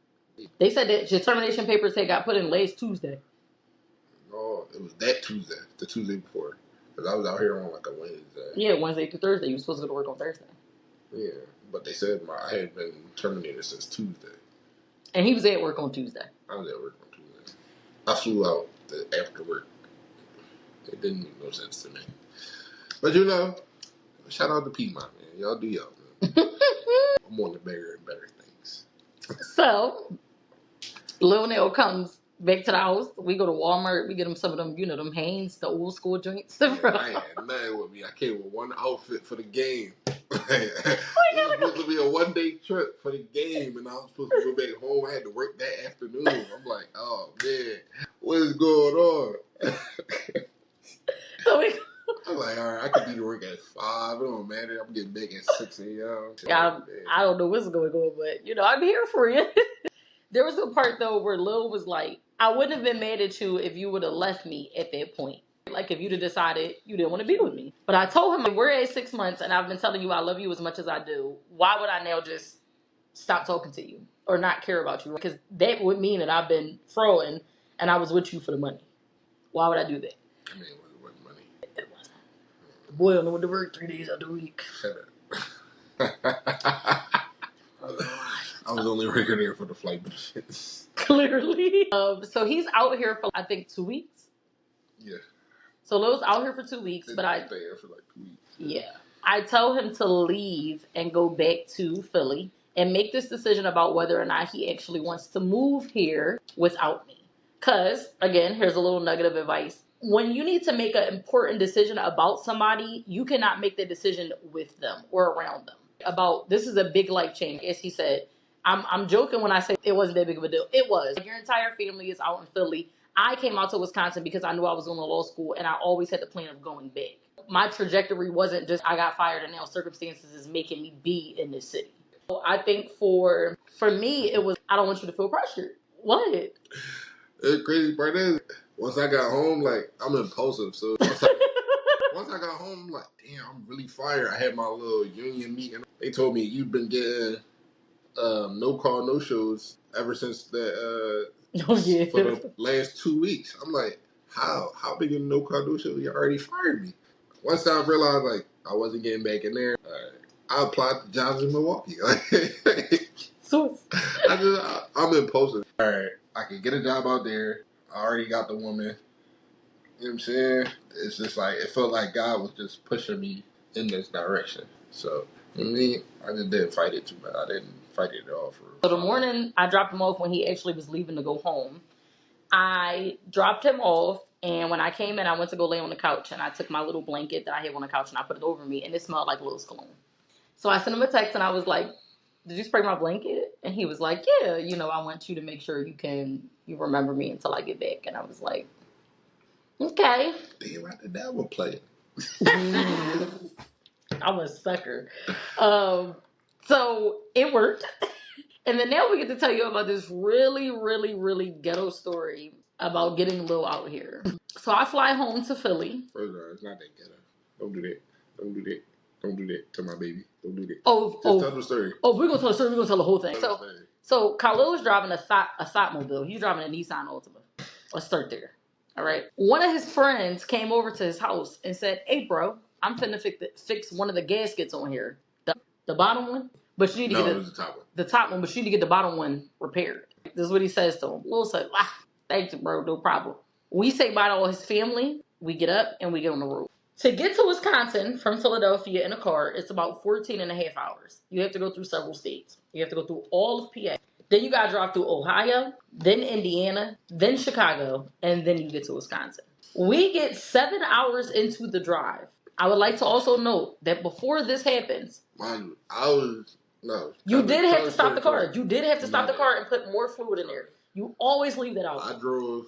Speaker 1: They said that your termination papers had got put in last Tuesday.
Speaker 2: Oh, it was that Tuesday, the Tuesday before. Because I was out here on like a Wednesday.
Speaker 1: Yeah, Wednesday through Thursday. You were supposed to go to work on Thursday.
Speaker 2: Yeah, but they said I had been terminated since Tuesday.
Speaker 1: And he was at work on Tuesday.
Speaker 2: I was at work on Tuesday. I flew out after work. It didn't make no sense to me. But you know, shout out to Piedmont, man. Y'all do y'all, man. I'm on the bigger and better things.
Speaker 1: So, Lil Nell comes back to the house. We go to Walmart. We get him some of them, them Hanes, the old school joints.
Speaker 2: I ain't had nothing with me. I came with one outfit for the game. It was supposed to be a one-day trip for the game, and I was supposed to go back home. I had to work that afternoon. I'm like, oh, man, what is going on? I'm like, all right, I could be to work at 5. It don't matter. I'm getting back at 6 a.m.
Speaker 1: I don't know what's going on, but, I'm here for you. There was a part, though, where Lil was like, I wouldn't have been mad at you if you would have left me at that point. Like, if you'd have decided you didn't want to be with me. But I told him, we're at 6 months, and I've been telling you I love you as much as I do. Why would I now just stop talking to you or not care about you? Because that would mean that I've been throwing, and I was with you for the money. Why would I do that?
Speaker 2: I mean, it wasn't money.
Speaker 1: It wasn't. The boy only went to work 3 days out the week.
Speaker 2: Shut up. I was only working there for the flight benefits.
Speaker 1: Clearly. So he's out here for, I think, 2 weeks.
Speaker 2: Yeah.
Speaker 1: So Lil's out here for 2 weeks, but I
Speaker 2: stay there for like 2 weeks.
Speaker 1: Yeah. I tell him to leave and go back to Philly and make this decision about whether or not he actually wants to move here without me. Because, again, here's a little nugget of advice. When you need to make an important decision about somebody, you cannot make the decision with them or around them. This is a big life change. As he said, I'm joking when I say it wasn't that big of a deal. It was. Your entire family is out in Philly. I came out to Wisconsin because I knew I was going to law school and I always had the plan of going back. My trajectory wasn't just I got fired and now circumstances is making me be in this city. So I think for me, it was, I don't want you to feel pressured. What?
Speaker 2: The crazy part is, once I got home, like, I'm impulsive. So once I got home, I'm like, damn, I'm really fired. I had my little union meeting. They told me, you've been getting no call, no shows ever since that for the last 2 weeks. I'm like, how big a no call, no show? You already fired me. Once I realized, like, I wasn't getting back in there, I applied to jobs in Milwaukee.
Speaker 1: So
Speaker 2: I'm impulsive. All right, I can get a job out there. I already got the woman. You know what I'm saying? It's just like, it felt like God was just pushing me in this direction. So, I just didn't fight it too much. I didn't fight it at all for real.
Speaker 1: So the morning I dropped him off when he actually was leaving to go home, I dropped him off, and when I came in, I went to go lay on the couch, and I took my little blanket that I had on the couch, and I put it over me, and it smelled like Lil's cologne. So I sent him a text, and I was like, did you spray my blanket? And he was like, yeah, I want you to make sure you remember me until I get back. And I was like, okay.
Speaker 2: Damn, I did that one play.
Speaker 1: I'm a sucker. So it worked. And then now we get to tell you about this really, really, really ghetto story about getting Lil out here. So I fly home to Philly.
Speaker 2: First of all, it's not that ghetto. Don't do that. Don't do that. Don't do that to my baby. Don't do that.
Speaker 1: Just
Speaker 2: tell the story.
Speaker 1: We're going to tell the story. We're going to tell the whole thing. So Khalil was driving a Sotmobile. He's driving a Nissan Altima. Let's start there. All right. One of his friends came over to his house and said, hey, bro, I'm finna fix one of the gaskets on here. The bottom one. But you need to get
Speaker 2: it was the top one.
Speaker 1: The top one, but you need to get the bottom one repaired. This is what he says to him. Lil said, thank you, bro. No problem. We say bye to all his family. We get up and we get on the road. To get to Wisconsin from Philadelphia in a car, it's about 14 and a half hours. You have to go through several states. You have to go through all of PA. Then you got to drive through Ohio, then Indiana, then Chicago, and then you get to Wisconsin. We get 7 hours into the drive. I would like to also note that before this happens, you did have to stop the car. You did have to stop the car and put more fluid in there. You always leave that out.
Speaker 2: I drove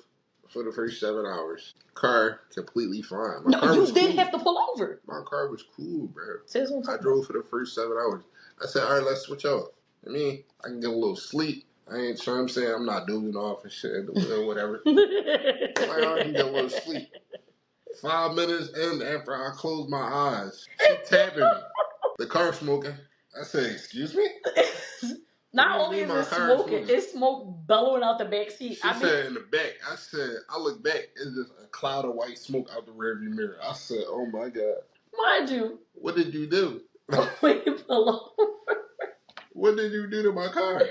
Speaker 2: for the first 7 hours. Car completely fine. My
Speaker 1: No,
Speaker 2: car
Speaker 1: you
Speaker 2: was
Speaker 1: did
Speaker 2: cool.
Speaker 1: have to pull over.
Speaker 2: My car was cool, bro.
Speaker 1: Says what I'm
Speaker 2: I
Speaker 1: talking
Speaker 2: drove for the first 7 hours. I said, all right, let's switch off. I mean, I can get a little sleep. I ain't sure I'm saying I'm not dozing off and shit or whatever.
Speaker 1: about.
Speaker 2: Like, I can get a little sleep. 5 minutes in after I closed my eyes, she tapping me. The car smoking. I said, excuse me?
Speaker 1: Not
Speaker 2: What do
Speaker 1: only
Speaker 2: you
Speaker 1: is
Speaker 2: mean my
Speaker 1: it
Speaker 2: car is
Speaker 1: smoking,
Speaker 2: smoking?
Speaker 1: it's smoke bellowing out the back seat.
Speaker 2: She said in the back. I said, I look back. It's just a cloud of white smoke out the rearview mirror. I said, oh my God.
Speaker 1: Mind you,
Speaker 2: What did you do?
Speaker 1: we pull over.
Speaker 2: What did you do to my car?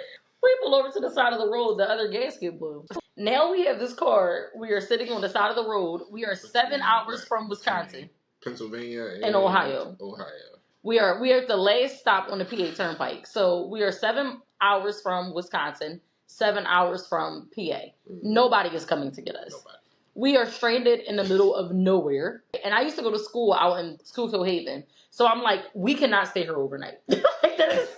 Speaker 1: We pull over to the side of the road. The other gasket blew. Now we have this car. We are sitting on the side of the road. We are 7 hours from Wisconsin.
Speaker 2: Pennsylvania
Speaker 1: and Ohio. We are at the last stop on the PA Turnpike. So we are 7 hours from Wisconsin, 7 hours from PA. Mm-hmm. Nobody is coming to get us. Nobody. We are stranded in the middle of nowhere. And I used to go to school out in Schuylkill Haven. So I'm like, we cannot stay here overnight. Like that is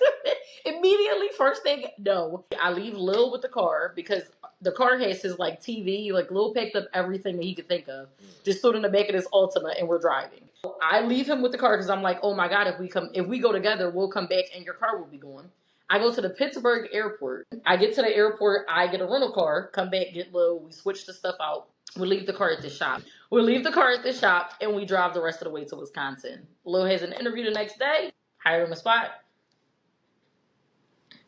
Speaker 1: immediately first thing. No, I leave Lil with the car because the car has his like TV. Like Lil picked up everything that he could think of, just stood in the back of this Altima, and we're driving. I leave him with the car because I'm like, oh my God, if we go together, we'll come back and your car will be gone. I go to the Pittsburgh airport. I get to the airport. I get a rental car, come back, get Lil. We switch the stuff out. We leave the car at the shop. And we drive the rest of the way to Wisconsin. Lil has an interview the next day. Hire him a spot.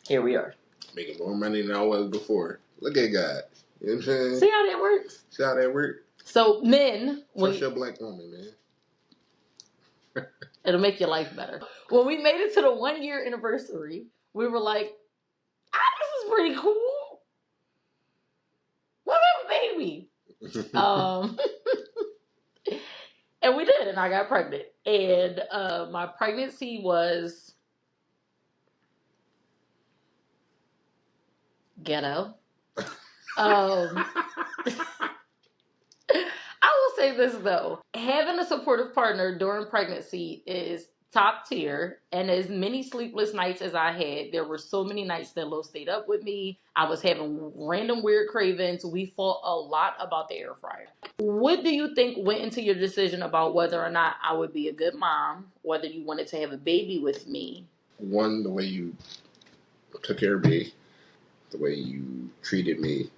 Speaker 1: Here we are.
Speaker 2: Making more money than I was before. Look at God. You know what I'm saying?
Speaker 1: See how that works?
Speaker 2: See how that works?
Speaker 1: So men...
Speaker 2: Trust your black woman, man.
Speaker 1: It'll make your life better. When we made it to the 1 year anniversary, we were like, this is pretty cool. We'll have a baby. And we did, and I got pregnant. And my pregnancy was ghetto. I will say this though, having a supportive partner during pregnancy is top tier, and as many sleepless nights as I had, there were so many nights that Lo stayed up with me. I was having random weird cravings. We fought a lot about the air fryer. What do you think went into your decision about whether or not I would be a good mom, whether you wanted to have a baby with me?
Speaker 2: One, the way you took care of me, the way you treated me,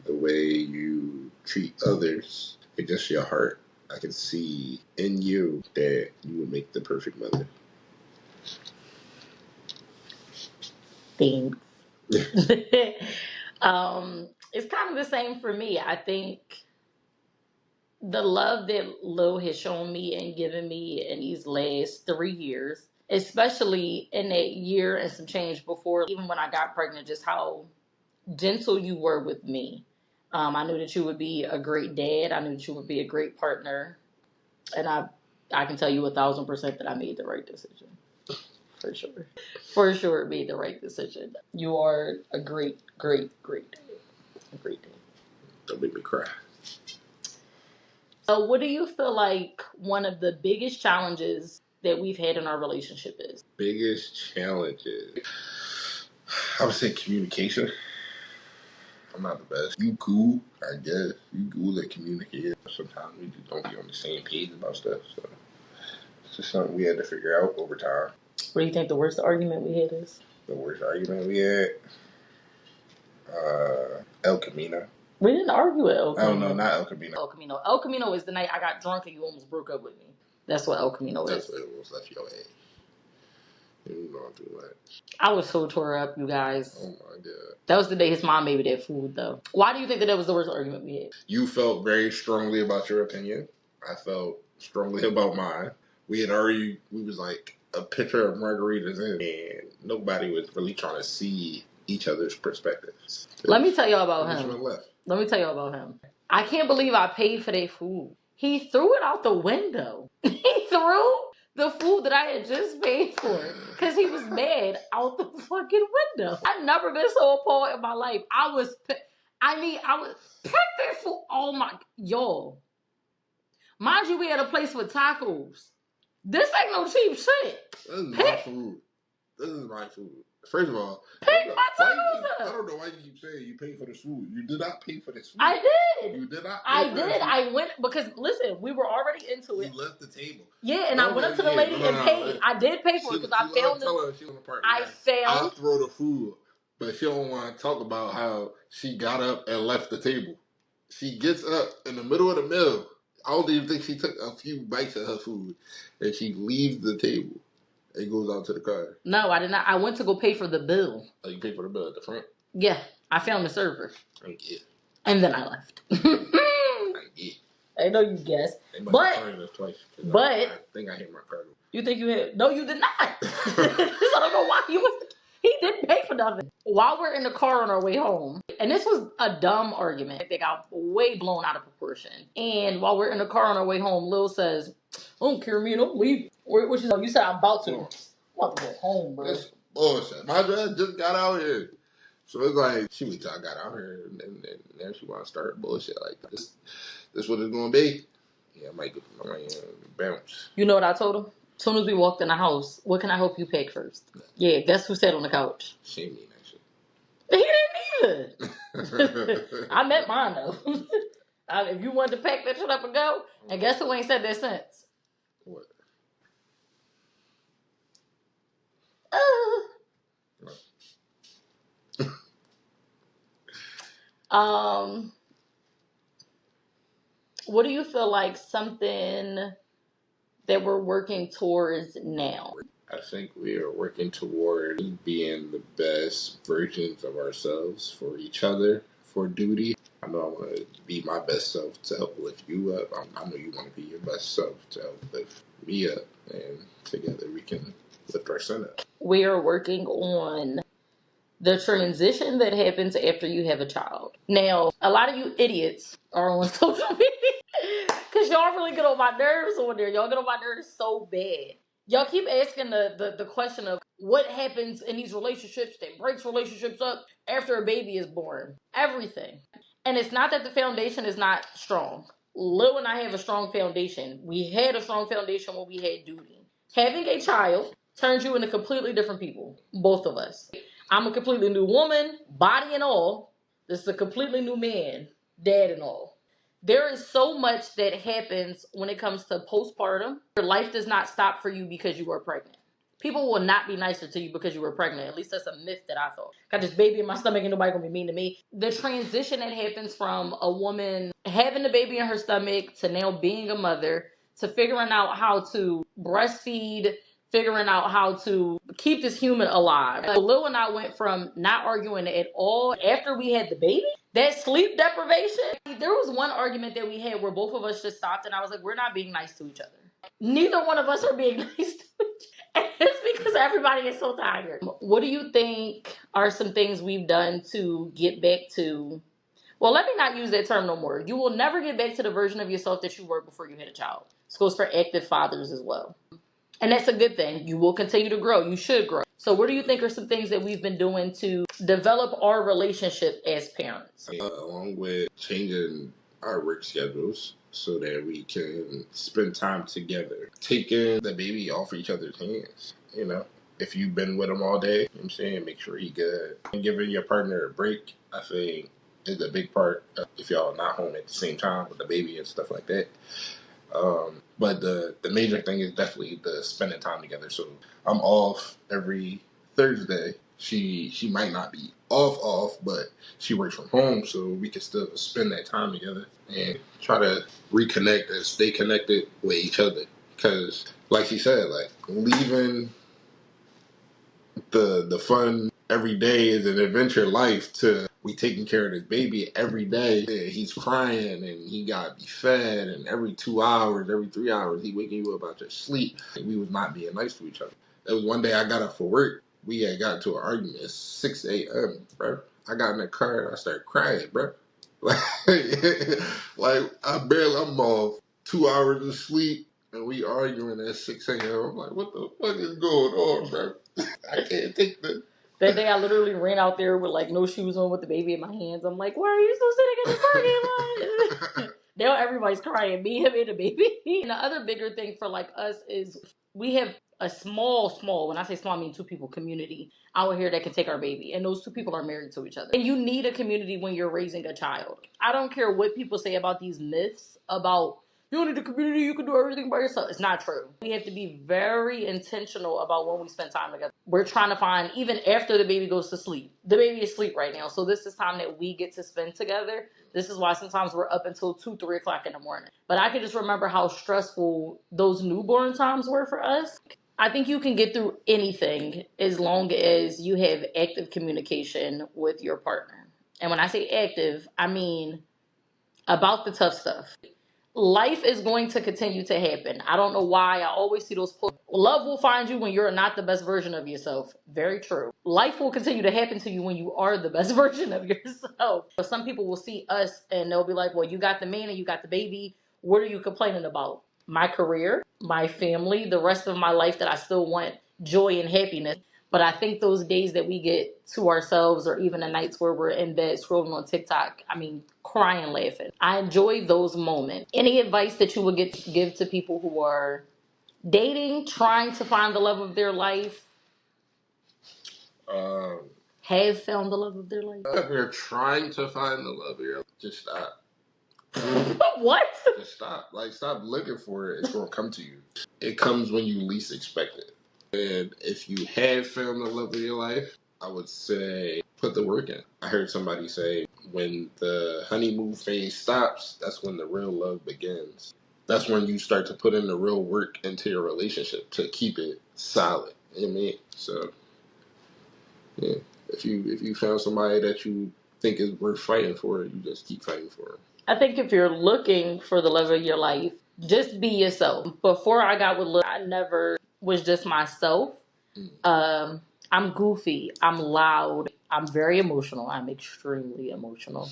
Speaker 2: the way you treat others, it's just your heart. I can see in you that you would make the perfect mother.
Speaker 1: Thanks. It's kind of the same for me. I think the love that Lil has shown me and given me in these last 3 years, especially in that year and some change before, even when I got pregnant, just how gentle you were with me. I knew that you would be a great dad. I knew that you would be a great partner. And I can tell you 1,000% that I made the right decision. For sure. For sure made the right decision. You are a great, great, great dad. A great dad.
Speaker 2: Don't make me cry.
Speaker 1: So what do you feel like one of the biggest challenges that we've had in our relationship is?
Speaker 2: Biggest challenges? I would say communication. I'm not the best. You cool, I guess. You cool at communicating. Sometimes we just don't be on the same page about stuff. So it's just something we had to figure out over time.
Speaker 1: What do you think the worst argument we had is?
Speaker 2: The worst argument we had? El Camino.
Speaker 1: We didn't argue at El Camino.
Speaker 2: Oh, no, not El Camino.
Speaker 1: El Camino. El Camino is the night I got drunk and you almost broke up with me. That's what El Camino is.
Speaker 2: That's what it almost left your ass. You know too much.
Speaker 1: I was so tore up, you guys.
Speaker 2: Oh my God.
Speaker 1: That was the day his mom made me that food, though. Why do you think that was the worst argument we had?
Speaker 2: You felt very strongly about your opinion. I felt strongly about mine. We was like a picture of margaritas in, and nobody was really trying to see each other's perspectives.
Speaker 1: Let me tell y'all about him. I can't believe I paid for that food. He threw it out the window. He threw the food that I had just paid for because he was mad out the fucking window. I've never been so appalled in my life. I was pick that food. Oh my, y'all. Mind you, we had a place with tacos. This ain't no cheap shit.
Speaker 2: This is my food. First of all,
Speaker 1: Pick my
Speaker 2: I
Speaker 1: toes
Speaker 2: don't know why you keep saying you paid for this food. You did not pay for this food.
Speaker 1: I did.
Speaker 2: You did not pay
Speaker 1: I
Speaker 2: for
Speaker 1: did.
Speaker 2: this food.
Speaker 1: I went because listen, we were already into it.
Speaker 2: You left the table.
Speaker 1: Yeah, and I went up to the lady and paid. I did pay for it because I found
Speaker 2: tell her she on the part.
Speaker 1: I
Speaker 2: I'll
Speaker 1: found.
Speaker 2: throw the food, but she don't want to talk about how she got up and left the table. She gets up in the middle of the meal. I don't even think she took a few bites of her food, and she leaves the table and goes out to the car.
Speaker 1: No, I did not. I went to go pay for the bill.
Speaker 2: Oh, you paid for the bill at the front?
Speaker 1: Yeah, I found the server.
Speaker 2: Yeah.
Speaker 1: And then I left.
Speaker 2: Yeah.
Speaker 1: I know you guessed.
Speaker 2: But
Speaker 1: I
Speaker 2: think I hit my card.
Speaker 1: You think you hit? No, you did not. I don't know why you was. He didn't pay for nothing. While we're in the car on our way home, and this was a dumb argument. They got way blown out of proportion. And while we're in the car on our way home, Lil says, "I don't care, me, don't leave." Which is, you said I'm about to. I'm about to go home, bro.
Speaker 2: That's bullshit. My dad just got out here. So it's like, she wait till I got out here, and then she want to start bullshit like this. This what it's going to be? Yeah, I might bounce.
Speaker 1: You know what I told him? As soon as we walked in the house, what can I help you pick first? Yeah, guess who sat on the couch?
Speaker 2: She mean that
Speaker 1: He
Speaker 2: shit.
Speaker 1: didn't either. I met mine though. If you wanted to pack that shit up and go, and guess who ain't said that since?
Speaker 2: What?
Speaker 1: What do you feel like something that we're working towards now?
Speaker 2: I think we are working toward being the best versions of ourselves for each other, for duty. I know I want to be my best self to help lift you up. I know you want to be your best self to help lift me up. And together we can lift our son up.
Speaker 1: We are working on the transition that happens after you have a child. Now, a lot of you idiots are on social media because y'all really get on my nerves on there. Y'all get on my nerves so bad. Y'all keep asking the question of what happens in these relationships that breaks relationships up after a baby is born. Everything. And it's not that the foundation is not strong. Lil and I have a strong foundation. We had a strong foundation when we had duty. Having a child turns you into completely different people. Both of us. I'm a completely new woman, body and all. This is a completely new man, dad and all. There is so much that happens when it comes to postpartum. Your life does not stop for you because you are pregnant. People will not be nicer to you because you were pregnant. At least that's a myth that I thought. Got this baby in my stomach and nobody gonna be mean to me. The transition that happens from a woman having the baby in her stomach to now being a mother to figuring out how to breastfeed, figuring out how to keep this human alive. Lil and I went from not arguing at all after we had the baby. That sleep deprivation. There was one argument that we had where both of us just stopped and I was like, we're not being nice to each other. Neither one of us are being nice to each other. It's because everybody is so tired. What do you think are some things we've done to get back to... Well, let me not use that term no more. You will never get back to the version of yourself that you were before you had a child. This goes for active fathers as well. And that's a good thing. You will continue to grow. You should grow. So what do you think are some things that we've been doing to develop our relationship as parents?
Speaker 2: Along with changing our work schedules so that we can spend time together. Taking the baby off each other's hands, you know. If you've been with him all day, you know what I'm saying, make sure he's good. And giving your partner a break, I think, is a big part if y'all are not home at the same time with the baby and stuff like that. But the major thing is definitely the spending time together. So I'm off every Thursday. She might not be off, but she works from home, so we can still spend that time together and try to reconnect and stay connected with each other. Because, like she said, like leaving the fun every day is an adventure life to we taking care of this baby every day. Yeah, he's crying and he got to be fed, and every 2 hours, every 3 hours, he waking you up out your sleep. And we was not being nice to each other. There was one day I got up for work. We had got into an argument at 6 a.m., bro. I got in the car and I started crying, bro. Like I'm off 2 hours of sleep and we arguing at 6 a.m. I'm like, what the fuck is going on, bro? I can't take this.
Speaker 1: That day I literally ran out there with like no shoes on with the baby in my hands. I'm like, why are you still sitting in the parking lot? Now everybody's crying, me, him, and the baby. And the other bigger thing for like us is we have a small, when I say small, I mean two people community out here that can take our baby. And those two people are married to each other. And you need a community when you're raising a child. I don't care what people say about these myths about you don't need a community, you can do everything by yourself. It's not true. We have to be very intentional about when we spend time together. We're trying to find, even after the baby goes to sleep, the baby is asleep right now. So this is time that we get to spend together. This is why sometimes we're up until 2, 3 o'clock in the morning. But I can just remember how stressful those newborn times were for us. I think you can get through anything as long as you have active communication with your partner. And when I say active, I mean about the tough stuff. Life is going to continue to happen. I don't know why. I always see those posts. Love will find you when you're not the best version of yourself. Very true. Life will continue to happen to you when you are the best version of yourself. But some people will see us and they'll be like, well, you got the man and you got the baby. What are you complaining about? My career, my family, the rest of my life that I still want joy and happiness. But I think those days that we get to ourselves, or even the nights where we're in bed scrolling on TikTok, I mean, crying, laughing. I enjoy those moments. Any advice that you would give to people who are dating, trying to find the love of their life, have found the love of their life?
Speaker 2: If you're trying to find the love of your life, just stop.
Speaker 1: What?
Speaker 2: Just stop. Like, stop looking for it. It's going to come to you. It comes when you least expect it. And if you have found the love of your life, I would say put the work in. I heard somebody say when the honeymoon phase stops, that's when the real love begins. That's when you start to put in the real work into your relationship to keep it solid. You know what I mean? So, yeah. If you found somebody that you think is worth fighting for, you just keep fighting for them.
Speaker 1: I think if you're looking for the love of your life, just be yourself. Before I got with Lil, I never was just myself. I'm goofy. I'm loud. I'm very emotional. I'm extremely emotional.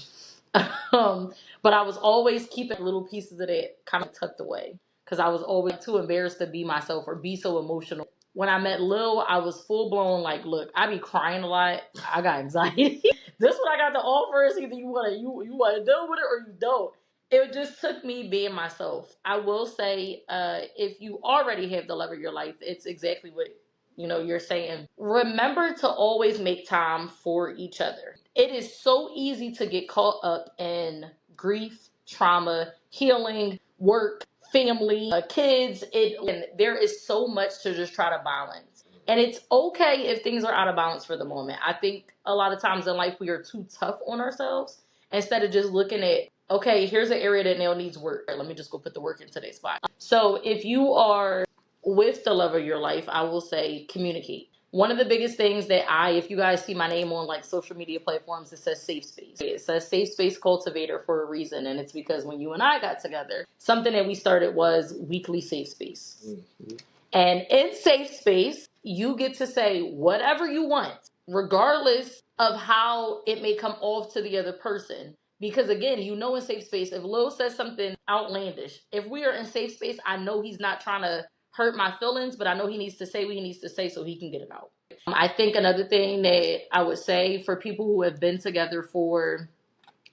Speaker 1: But I was always keeping little pieces of that kind of tucked away because I was always too embarrassed to be myself or be so emotional. When I met Lil, I was full blown like, look, I be crying a lot. I got anxiety. This what I got to offer is either you want to deal with it or you don't. It just took me being myself. I will say, if you already have the love of your life, it's exactly what you're saying. Remember to always make time for each other. It is so easy to get caught up in grief, trauma, healing, work, family, kids. And there is so much to just try to balance. And it's okay if things are out of balance for the moment. I think a lot of times in life we are too tough on ourselves instead of just looking at, okay, here's an area that now needs work. Let me just go put the work into that spot. So if you are with the love of your life, I will say communicate. One of the biggest things that if you guys see my name on like social media platforms, it says safe space. It says safe space cultivator for a reason. And it's because when you and I got together, something that we started was weekly safe space. Mm-hmm. And in safe space, you get to say whatever you want, regardless of how it may come off to the other person. Because again, in safe space, if Lil says something outlandish, if we are in safe space, I know he's not trying to hurt my feelings, but I know he needs to say what he needs to say so he can get it out. I think another thing that I would say for people who have been together for,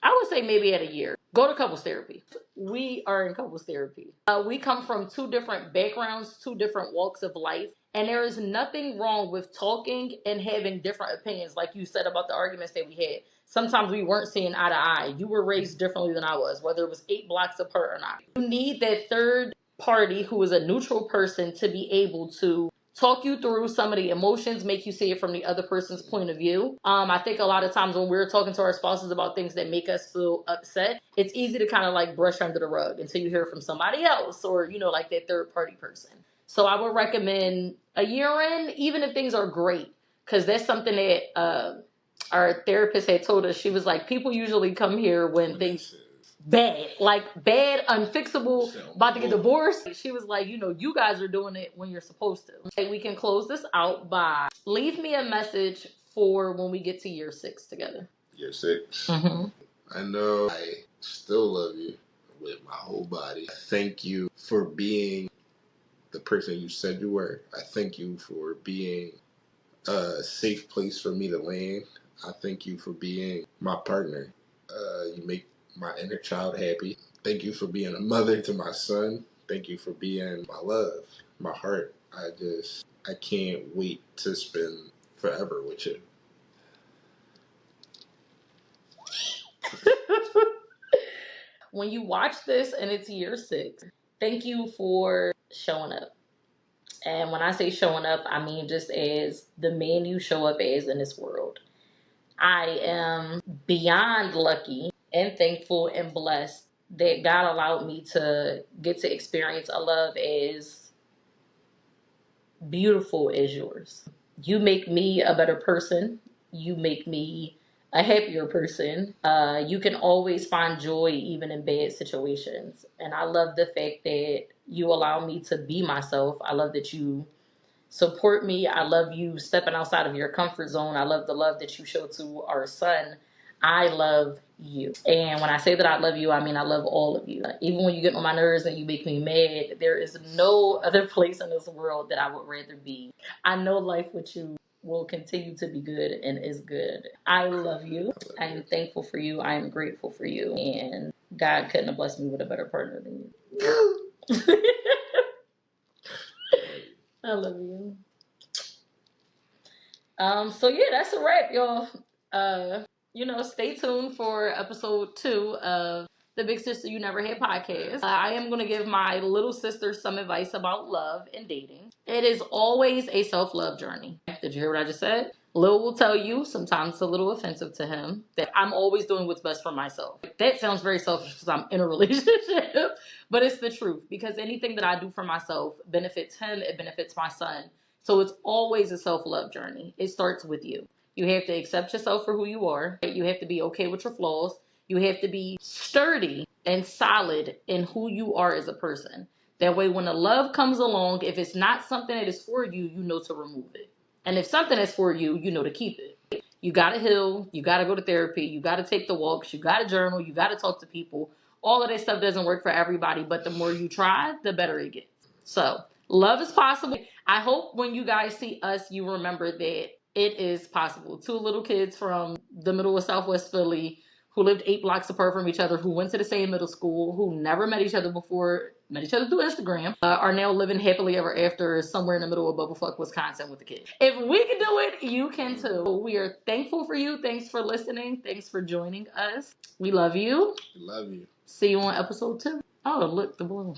Speaker 1: I would say maybe at a year, go to couples therapy. We are in couples therapy. We come from 2 different backgrounds, 2 different walks of life. And there is nothing wrong with talking and having different opinions. Like you said about the arguments that we had. Sometimes we weren't seeing eye to eye. You were raised differently than I was, whether it was 8 blocks apart or not. You need that third party who is a neutral person to be able to talk you through some of the emotions, make you see it from the other person's point of view. I think a lot of times when we're talking to our spouses about things that make us feel upset, it's easy to kind of like brush under the rug until you hear from somebody else or, like that third party person. So I would recommend a year in, even if things are great, because that's something that our therapist had told us. She was like, people usually come here when things bad, unfixable, about to get divorced. She was like, you guys are doing it when you're supposed to. Okay, we can close this out by leave me a message for when we get to year 6 together.
Speaker 2: Year 6. Mm-hmm. I know I still love you with my whole body. Thank you for being the person you said you were. I thank you for being a safe place for me to land. I thank you for being my partner. You make my inner child happy. Thank you for being a mother to my son. Thank you for being my love, my heart. I can't wait to spend forever with you.
Speaker 1: When you watch this and it's year 6, thank you for showing up. And when I say showing up, I mean just as the man you show up as in this world. I am beyond lucky and thankful and blessed that God allowed me to get to experience a love as beautiful as yours. You make me a better person. You make me a happier person. You can always find joy even in bad situations. And I love the fact that you allow me to be myself. I love that you support me. I love you stepping outside of your comfort zone. I love the love that you show to our son. I love you. And when I say that I love you, I mean I love all of you. Even when you get on my nerves and you make me mad, there is no other place in this world that I would rather be. I know life with you will continue to be good and is good. I love you. I am thankful for you. I am grateful for you. And God couldn't have blessed me with a better partner than you. I love you. So yeah, that's a wrap, y'all. Stay tuned for episode 2 of the Big Sister You Never Had podcast. I am going to give my little sister some advice about love and dating. It is always a self-love journey. Did you hear what I just said? Lil will tell you, sometimes it's a little offensive to him, that I'm always doing what's best for myself. That sounds very selfish because I'm in a relationship, but it's the truth, because anything that I do for myself benefits him, it benefits my son. So it's always a self-love journey. It starts with you. You have to accept yourself for who you are. You have to be okay with your flaws. You have to be sturdy and solid in who you are as a person. That way, when the love comes along, if it's not something that is for you, you know to remove it. And if something is for you, you know to keep it. You got to heal. You got to go to therapy. You got to take the walks. You got to journal. You got to talk to people. All of that stuff doesn't work for everybody, but the more you try, the better it gets. So, love is possible. I hope when you guys see us, you remember that it is possible. 2 little kids from the middle of Southwest Philly who lived 8 blocks apart from each other, who went to the same middle school, who never met each other before, met each other through Instagram, are now living happily ever after somewhere in the middle of Bubblefuck, Wisconsin with the kids. If we can do it, you can too. We are thankful for you. Thanks for listening. Thanks for joining us. We love you.
Speaker 2: We love you.
Speaker 1: See you on episode 2. Oh, look, the balloons.